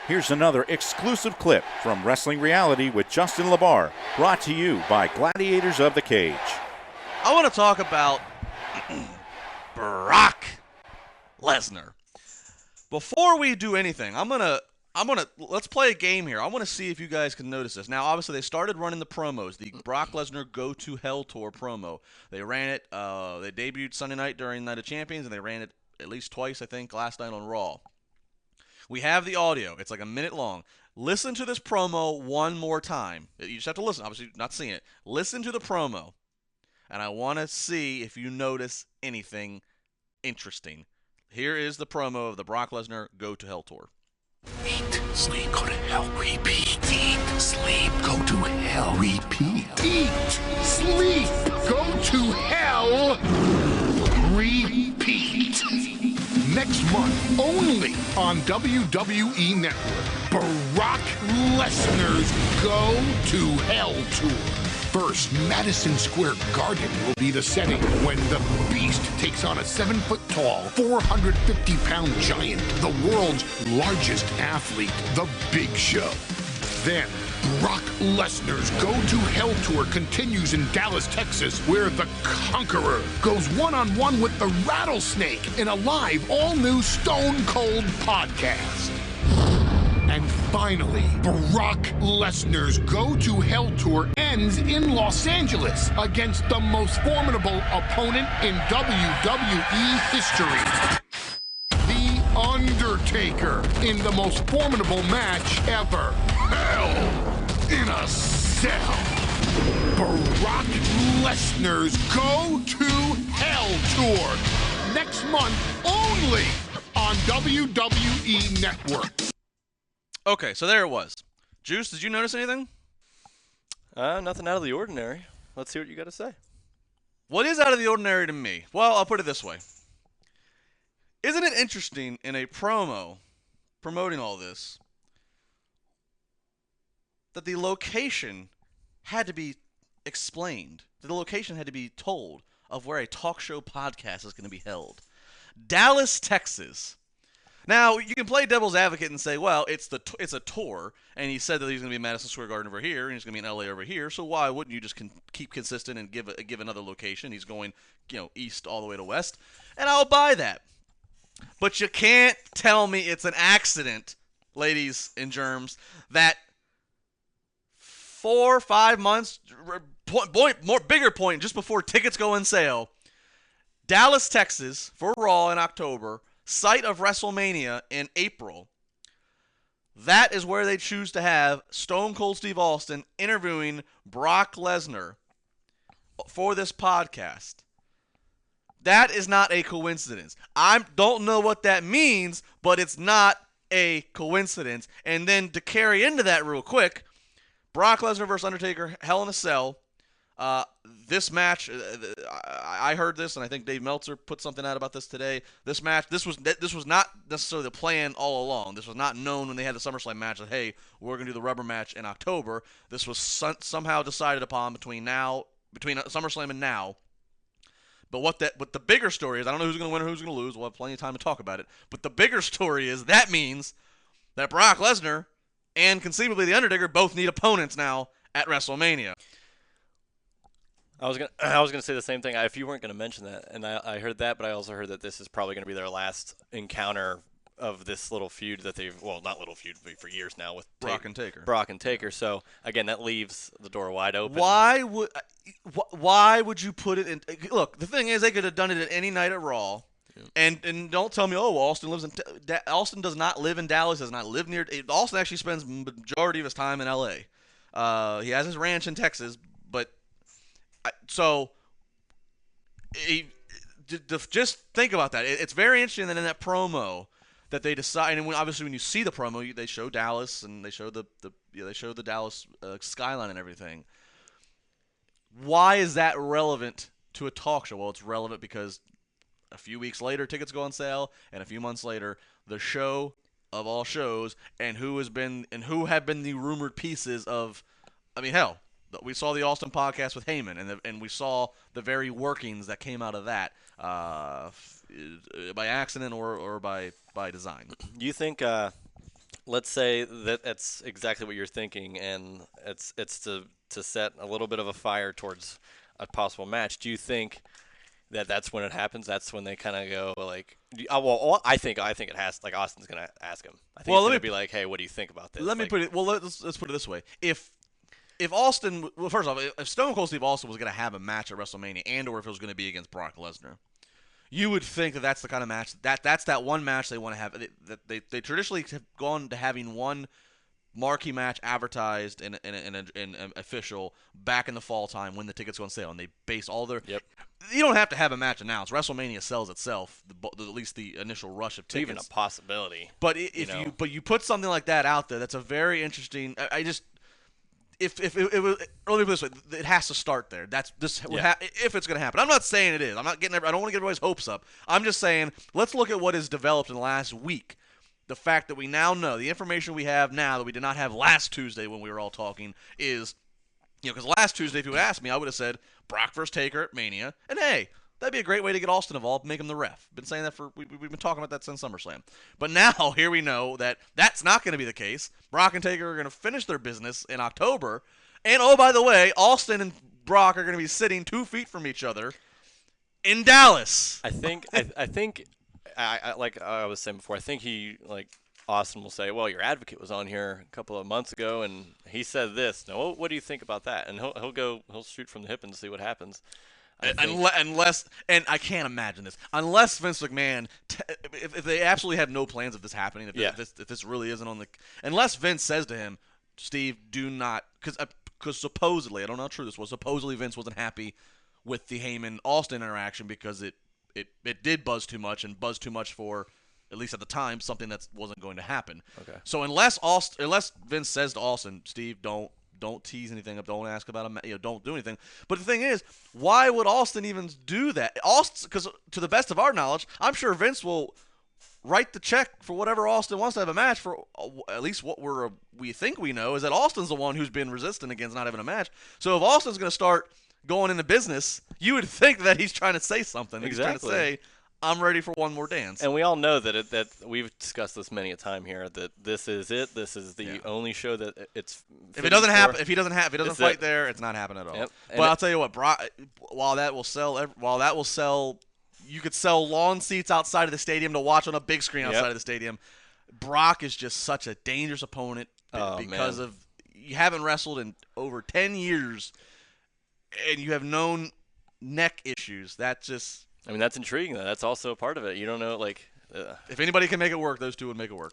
Here's another exclusive clip from Wrestling Reality with Justin LaBar, brought to you by Gladiators of the Cage. I want to talk about Brock Lesnar. Before we do anything, let's play a game here. I want to see if you guys can notice this. Now, obviously, they started running the promos, the Brock Lesnar Go to Hell Tour promo. They ran it, they debuted Sunday night during Night of Champions, and they ran it at least twice, I think, last night on Raw. We have the audio. It's like a minute long. Listen to this promo one more time. You just have to listen. Obviously, not seeing it. Listen to the promo, and I want to see if you notice anything interesting. Here is the promo of the Brock Lesnar Go to Hell Tour. Eat, sleep, go to hell, repeat. Eat, sleep, go to hell, repeat. Eat, sleep, go to hell, repeat. Next month, only on WWE Network, Brock Lesnar's Go to Hell Tour. First, Madison Square Garden will be the setting when the Beast takes on a 7-foot-tall, 450-pound giant, the world's largest athlete, The Big Show. Then, Brock Lesnar's Go to Hell Tour continues in Dallas, Texas, where the Conqueror goes one-on-one with the Rattlesnake in a live, all-new Stone Cold podcast. And finally, Brock Lesnar's Go to Hell Tour ends in Los Angeles against the most formidable opponent in WWE history. The Undertaker in the most formidable match ever. Hell in a Cell. Brock Lesnar's Go to Hell Tour. Next month only on WWE Network. Okay, so there it was. Juice, did you notice anything? Nothing out of the ordinary. Let's see what you got to say. What is out of the ordinary to me? Well, I'll put it this way. Isn't it interesting in a promo promoting all this that the location had to be explained, that the location had to be told of where a talk show podcast is going to be held? Dallas, Texas. Now, you can play devil's advocate and say, well, it's a tour, and he said that he's going to be in Madison Square Garden over here, and he's going to be in LA over here, so why wouldn't you just keep consistent and give another location? He's going, east all the way to west, and I'll buy that. But you can't tell me it's an accident, ladies and germs, that 4 or 5 months, bigger point, just before tickets go on sale, Dallas, Texas, for Raw in October, site of WrestleMania in April, that is where they choose to have Stone Cold Steve Austin interviewing Brock Lesnar for this podcast. That is not a coincidence. I don't know what that means, but it's not a coincidence. And then to carry into that real quick, Brock Lesnar versus Undertaker, Hell in a Cell. This match, I heard this, and I think Dave Meltzer put something out about this today. This match, this was not necessarily the plan all along. This was not known when they had the SummerSlam match that, hey, we're going to do the rubber match in October. This was somehow decided upon between SummerSlam and now. But the bigger story is, I don't know who's going to win or who's going to lose. We'll have plenty of time to talk about it. But the bigger story is that means that Brock Lesnar and conceivably The Undertaker both need opponents now at WrestleMania. I was gonna say the same thing. If you weren't gonna mention that, and I heard that, but I also heard that this is probably gonna be their last encounter of this little feud that not little feud, but for years now with Brock and Taker. Brock and Taker. So again, that leaves the door wide open. Why would you put it in? Look, the thing is, they could have done it at any night at Raw. Yeah. And don't tell me, Austin does not live in Dallas, does not live near. Austin actually spends majority of his time in L.A. He has his ranch in Texas, but. So, just think about that. It's very interesting that in that promo that they decide, and obviously when you see the promo, they show Dallas and they show the Dallas skyline and everything. Why is that relevant to a talk show? Well, it's relevant because a few weeks later, tickets go on sale, and a few months later, the show of all shows, and who have been the rumored pieces of, hell. We saw the Austin podcast with Heyman, and we saw the very workings that came out of that by accident or by design. Do you think let's say that that's exactly what you're thinking, and it's to set a little bit of a fire towards a possible match. Do you think that's when it happens? That's when they kind of go like, well, I think it has, like, Austin's gonna ask him. I think Well, he's let gonna me- be like, hey, what do you think about this? Let me Like, put it. Well, let's put it this way. If Austin, well, first off, if Stone Cold Steve Austin was going to have a match at WrestleMania, and or if it was going to be against Brock Lesnar, you would think that that's the kind of match that's that one match they want to have. They traditionally have gone to having one marquee match advertised and official back in the fall time when the tickets go on sale, and they base all their. Yep. You don't have to have a match announced. WrestleMania sells itself, at least the initial rush of it's tickets. even a possibility. But if you put something like that out there, that's a very interesting. I just if it was, let me put it this way, it has to start there. That's this if it's going to happen. I'm not saying it is. I don't want to get everybody's hopes up. I'm just saying let's look at what has developed in the last week. The fact that we now know, the information we have now that we did not have last Tuesday when we were all talking is, because last Tuesday, if you had asked me, I would have said Brock versus Taker at Mania, and hey, that'd be a great way to get Austin involved, make him the ref. Been saying that we've been talking about that since SummerSlam. But now here we know that that's not going to be the case. Brock and Taker are going to finish their business in October, and oh, by the way, Austin and Brock are going to be sitting 2 feet from each other in Dallas. I think I like I was saying before, I think Austin will say, well, your advocate was on here a couple of months ago and he said this. Now, what do you think about that? And he'll shoot from the hip and see what happens. Unless, and I can't imagine this, unless Vince McMahon, if they absolutely have no plans of this happening, if this really isn't on the, unless Vince says to him, Steve, do not, because supposedly, I don't know how true this was, supposedly Vince wasn't happy with the Heyman-Austin interaction because it did buzz too much for, at least at the time, something that wasn't going to happen. Okay. So unless Vince says to Austin, Steve, don't tease anything up, don't ask about him, don't do anything. But the thing is, why would Austin even do that? Austin, because to the best of our knowledge, I'm sure Vince will write the check for whatever Austin wants to have a match for. At least what we think we know is that Austin's the one who's been resistant against not having a match. So if Austin's going to start going into business, you would think that he's trying to say something. Exactly. He's trying to say, I'm ready for one more dance. And we all know that we've discussed this many a time here, that this is it. This is the only show that it's. If it doesn't happen, if he doesn't fight it. there, it's not happening at all. Yep. But I'll tell you what, while that will sell, you could sell lawn seats outside of the stadium to watch on a big screen outside of the stadium. Brock is just such a dangerous opponent because of you haven't wrestled in over 10 years, and you have known neck issues. That's just. I mean, that's intriguing, though. That's also a part of it. You don't know, if anybody can make it work, those two would make it work.